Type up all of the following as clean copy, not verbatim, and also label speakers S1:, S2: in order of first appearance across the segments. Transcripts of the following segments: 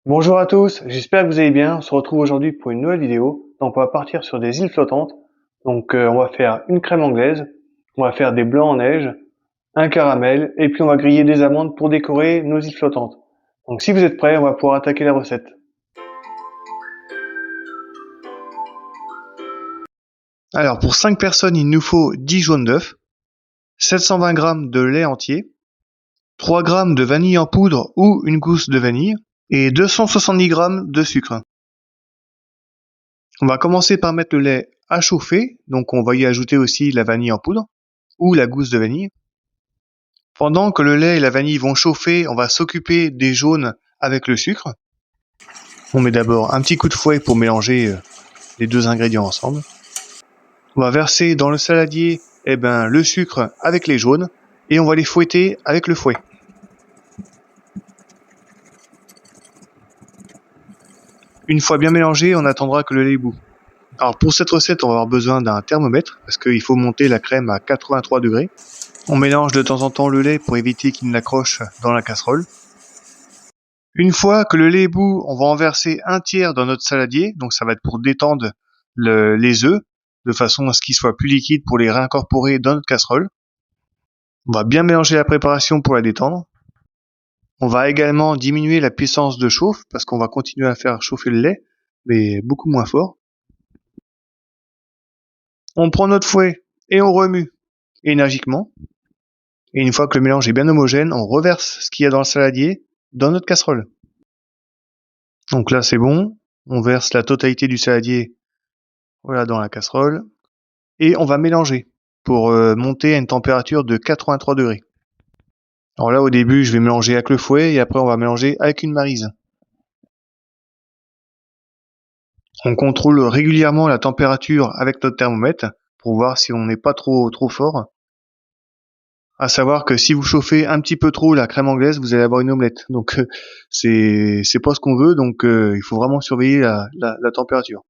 S1: Bonjour à tous, j'espère que vous allez bien. On se retrouve aujourd'hui pour une nouvelle vidéo. Donc on va partir sur des îles flottantes. Donc on va faire une crème anglaise, on va faire des blancs en neige, un caramel et puis on va griller des amandes pour décorer nos îles flottantes. Donc si vous êtes prêts, on va pouvoir attaquer la recette. Alors pour 5 personnes, il nous faut 10 jaunes d'œufs, 720 g de lait entier, 3 g de vanille en poudre ou une gousse de vanille et 270 g de sucre. On va commencer par mettre le lait à chauffer, donc on va y ajouter aussi la vanille en poudre ou la gousse de vanille. Pendant que le lait et la vanille vont chauffer, on va s'occuper des jaunes avec le sucre. On met d'abord un petit coup de fouet pour mélanger les deux ingrédients ensemble. On va verser dans le saladier le sucre avec les jaunes et on va les fouetter avec le fouet. Une fois bien mélangé, on attendra que le lait bout. Alors pour cette recette, on va avoir besoin d'un thermomètre parce qu'il faut monter la crème à 83 degrés. On mélange de temps en temps le lait pour éviter qu'il n'accroche dans la casserole. Une fois que le lait est bout, on va en verser un tiers dans notre saladier, donc ça va être pour détendre les œufs, de façon à ce qu'ils soient plus liquides pour les réincorporer dans notre casserole. On va bien mélanger la préparation pour la détendre. On va également diminuer la puissance de chauffe, parce qu'on va continuer à faire chauffer le lait, mais beaucoup moins fort. On prend notre fouet et on remue énergiquement. Et une fois que le mélange est bien homogène, on reverse ce qu'il y a dans le saladier dans notre casserole. Donc là c'est bon, on verse la totalité du saladier dans la casserole et on va mélanger pour monter à une température de 83 degrés. Alors là au début je vais mélanger avec le fouet et après on va mélanger avec une maryse. On contrôle régulièrement la température avec notre thermomètre pour voir si on n'est pas trop fort. À savoir que si vous chauffez un petit peu trop la crème anglaise, vous allez avoir une omelette. Donc c'est pas ce qu'on veut, donc il faut vraiment surveiller la température.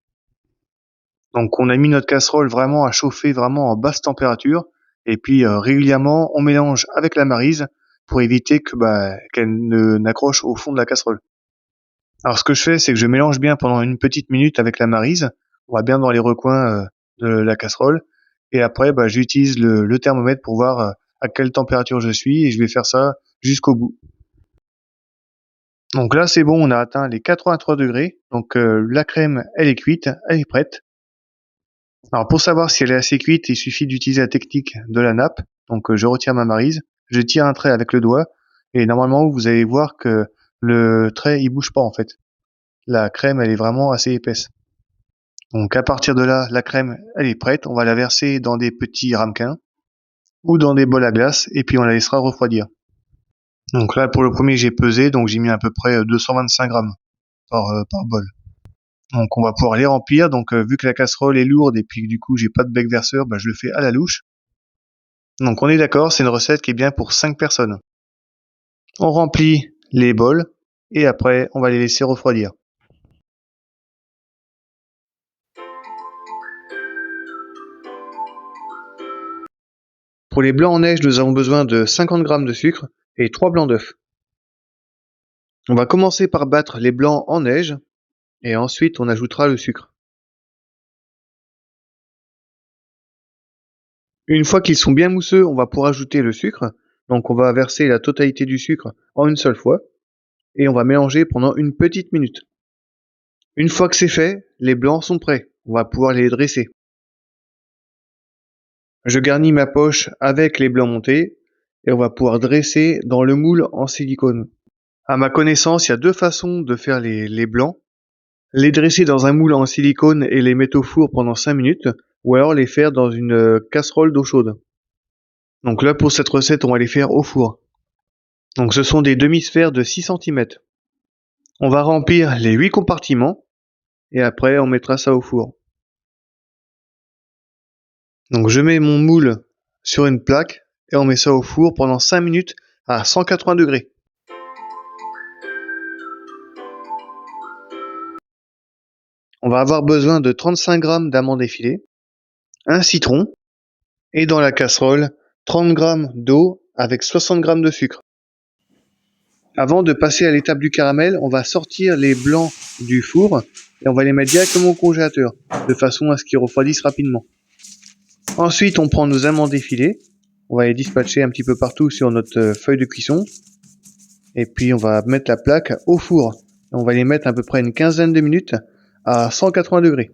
S1: Donc on a mis notre casserole vraiment à chauffer vraiment en basse température et puis régulièrement on mélange avec la maryse pour éviter qu'elle n'accroche au fond de la casserole. Alors ce que je fais, c'est que je mélange bien pendant une petite minute avec la maryse, on va bien dans les recoins de la casserole et après j'utilise le thermomètre pour voir à quelle température je suis et je vais faire ça jusqu'au bout. Donc là c'est bon, on a atteint les 83 degrés, donc la crème elle est cuite, elle est prête. Alors pour savoir si elle est assez cuite, il suffit d'utiliser la technique de la nappe. Donc je retire ma maryse, je tire un trait avec le doigt et normalement vous allez voir que le trait il bouge pas en fait. La crème elle est vraiment assez épaisse. Donc à partir de là, la crème elle est prête, on va la verser dans des petits ramequins ou dans des bols à glace et puis on la laissera refroidir. Donc là pour le premier j'ai pesé, donc j'ai mis à peu près 225 grammes par bol. Donc on va pouvoir les remplir, donc vu que la casserole est lourde et puis du coup j'ai pas de bec verseur, je le fais à la louche. Donc on est d'accord, c'est une recette qui est bien pour 5 personnes. On remplit les bols et après on va les laisser refroidir. Pour les blancs en neige, nous avons besoin de 50 g de sucre et 3 blancs d'œufs. On va commencer par battre les blancs en neige et ensuite on ajoutera le sucre. Une fois qu'ils sont bien mousseux, on va pouvoir ajouter le sucre. Donc on va verser la totalité du sucre en une seule fois et on va mélanger pendant une petite minute. Une fois que c'est fait, les blancs sont prêts. On va pouvoir les dresser. Je garnis ma poche avec les blancs montés et on va pouvoir dresser dans le moule en silicone. À ma connaissance, il y a deux façons de faire les blancs. Les dresser dans un moule en silicone et les mettre au four pendant 5 minutes ou alors les faire dans une casserole d'eau chaude. Donc là pour cette recette, on va les faire au four. Donc ce sont des demi-sphères de 6 cm. On va remplir les 8 compartiments et après on mettra ça au four. Donc je mets mon moule sur une plaque et on met ça au four pendant 5 minutes à 180 degrés. On va avoir besoin de 35 g d'amandes effilées, un citron et dans la casserole 30 g d'eau avec 60 g de sucre. Avant de passer à l'étape du caramel, on va sortir les blancs du four et on va les mettre directement au congélateur, de façon à ce qu'ils refroidissent rapidement. Ensuite, on prend nos amandes effilées, on va les dispatcher un petit peu partout sur notre feuille de cuisson. Et puis on va mettre la plaque au four. On va les mettre à peu près une quinzaine de minutes à 180 degrés.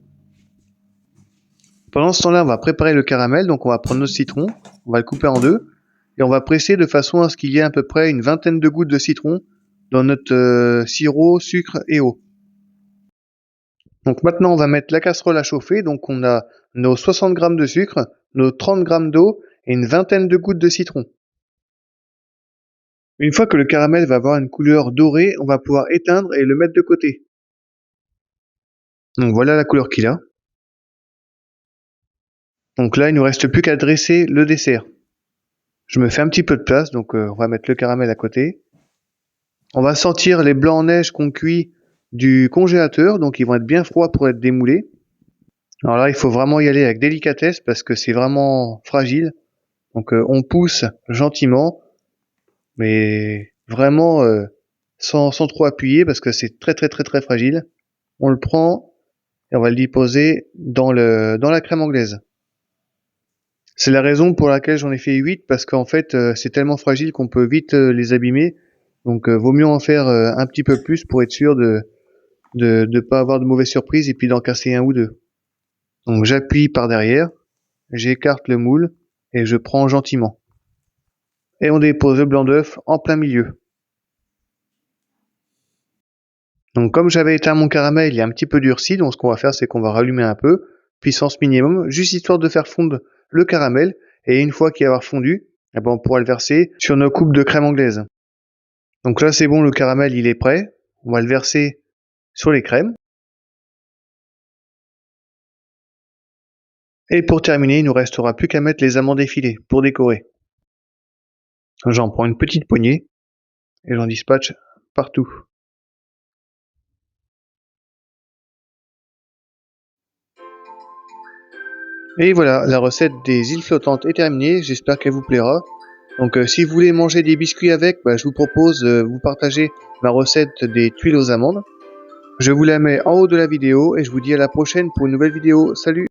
S1: Pendant ce temps-là, on va préparer le caramel. Donc on va prendre notre citron, on va le couper en deux et on va presser de façon à ce qu'il y ait à peu près une vingtaine de gouttes de citron dans notre sirop, sucre et eau. Donc maintenant, on va mettre la casserole à chauffer. Donc on a nos 60 g de sucre, nos 30 g d'eau et une vingtaine de gouttes de citron. Une fois que le caramel va avoir une couleur dorée, on va pouvoir éteindre et le mettre de côté. Donc voilà la couleur qu'il a. Donc là, il ne nous reste plus qu'à dresser le dessert. Je me fais un petit peu de place, donc on va mettre le caramel à côté. On va sortir les blancs en neige qu'on cuit du congélateur, donc ils vont être bien froids pour être démoulés. Alors là, il faut vraiment y aller avec délicatesse parce que c'est vraiment fragile. Donc on pousse gentiment, mais vraiment sans trop appuyer parce que c'est très fragile. On le prend et on va le déposer dans la crème anglaise. C'est la raison pour laquelle j'en ai fait 8 parce qu'en fait c'est tellement fragile qu'on peut vite les abîmer. Donc vaut mieux en faire un petit peu plus pour être sûr de pas avoir de mauvaises surprises et puis d'en casser un ou deux. Donc j'appuie par derrière, j'écarte le moule et je prends gentiment. Et on dépose le blanc d'œuf en plein milieu. Donc comme j'avais éteint mon caramel, il est un petit peu durci, donc ce qu'on va faire c'est qu'on va rallumer un peu, puissance minimum, juste histoire de faire fondre le caramel, et une fois qu'il va avoir fondu, eh ben on pourra le verser sur nos coupes de crème anglaise. Donc là c'est bon, le caramel il est prêt, on va le verser sur les crèmes. Et pour terminer, il nous restera plus qu'à mettre les amandes effilées pour décorer. J'en prends une petite poignée et j'en dispatche partout. Et voilà, la recette des îles flottantes est terminée, j'espère qu'elle vous plaira. Donc si vous voulez manger des biscuits avec, je vous propose de vous partager ma recette des tuiles aux amandes. Je vous la mets en haut de la vidéo et je vous dis à la prochaine pour une nouvelle vidéo. Salut!